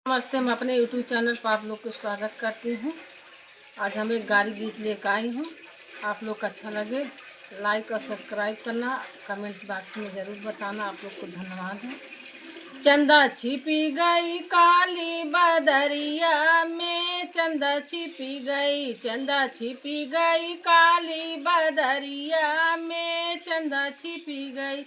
नमस्ते, मैं अपने YouTube चैनल पर आप लोग को स्वागत करती हूँ। आज हम एक गारी गीत लेकर आई हूँ। आप लोग को अच्छा लगे लाइक और सब्सक्राइब करना, कमेंट बॉक्स में ज़रूर बताना। आप लोग को धन्यवाद है। चंदा छिपी गई काली बदरिया में, चंदा छिपी गई, चंदा छिपी गई काली बदरिया में, चंदा छिपी गई।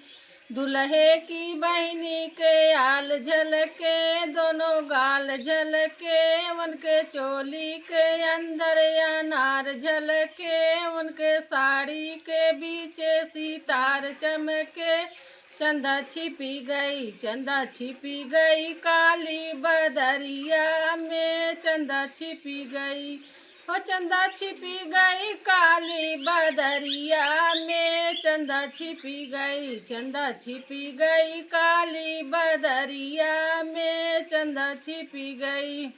दुल्हे की बहनी के आल झलके, दोनों गाल झलके, उनके चोली के अंदर अनार झलके, उनके साड़ी के बीच सितार चमके। चंदा छिपी गई, चंदा छिपी गई काली बदरिया में, चंदा छिपी गई। हो चंदा छिपी गई काली बदरिया में, चंदा छिपी गई, चंदा छिपी गई काली बदरिया में, चंदा छिपी गई।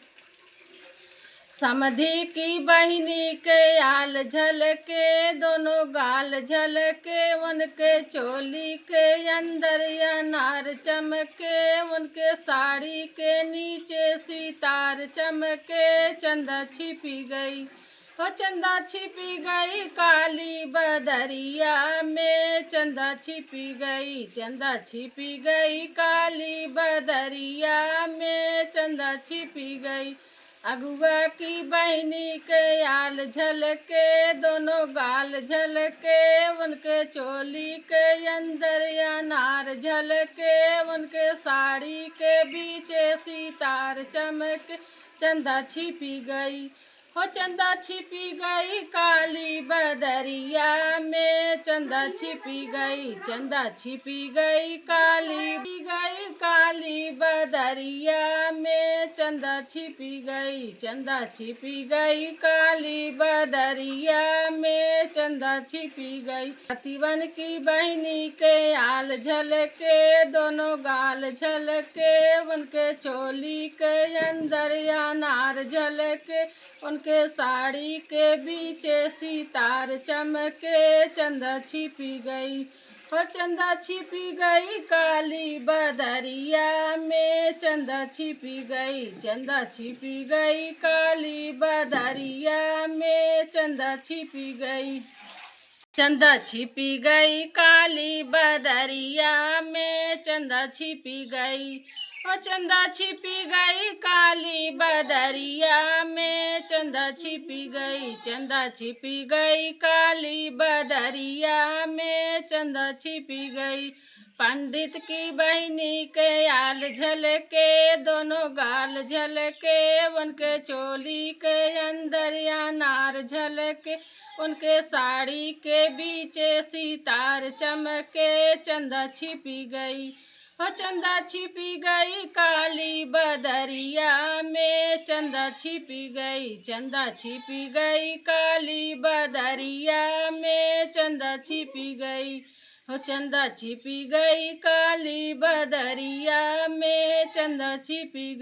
समधी की बहिनी के आल झलके, दोनों गाल झलके, उनके चोली के अंदर अनार चमके, उनके साड़ी के नीचे सितार चमके। चंदा छिपी गई, हो चंदा छिपी गई काली बदरिया में, चंदा छिपी गई, चंदा छिपी गई काली बदरिया में, चंदा छिपी गई। अगुआ की बहनी के आल झलके, दोनों गाल झलके, उनके चोली के अंदर अनार झलके, उनके साड़ी के बीच सितार चमके। चंदा छिपी गई, हो चंदा छिपी गई काली बदरिया में, चंदा छिपी गई, चंदा छिपी गई काली बदरिया में, चंदा छिपी गई, चंदा छिपी गई काली बदरिया में, चंदा छिपी गई। सतीवन की बहनी के आल झलके, दोनों गाल झलके, उनके चोली के अंदर अनार झलके, उनके साड़ी के बीच सितार चमके। चंदा छिपी गई, हो चंदा छिपी गई काली बदरिया में, चंदा छिपी गई, चंदा छिपी गई काली बदरिया में, चंदा छिपी गई। चंदा छिपी गई काली बदरिया में, चंदा छिपी गई, हो चंदा छिपी गई काली बदरिया में, चंदा छिपी गई, चंदा छिपी गई काली बदरिया में, चंदा छिपी गई। पंडित की बहनी के आल झलके, दोनों गाल झलके, उनके चोली के अंदर अनार झलके, उनके साड़ी के बीच सितार चमके। चंदा छिपी गई, हो चंदा छिपी गई काली बदरिया में, चंदा छिपी गई, चंदा छिपी गई काली बदरिया में, चंदा छिपी गई। हो चंदा छिपी गई काली बदरिया में, चंदा छिपी गई।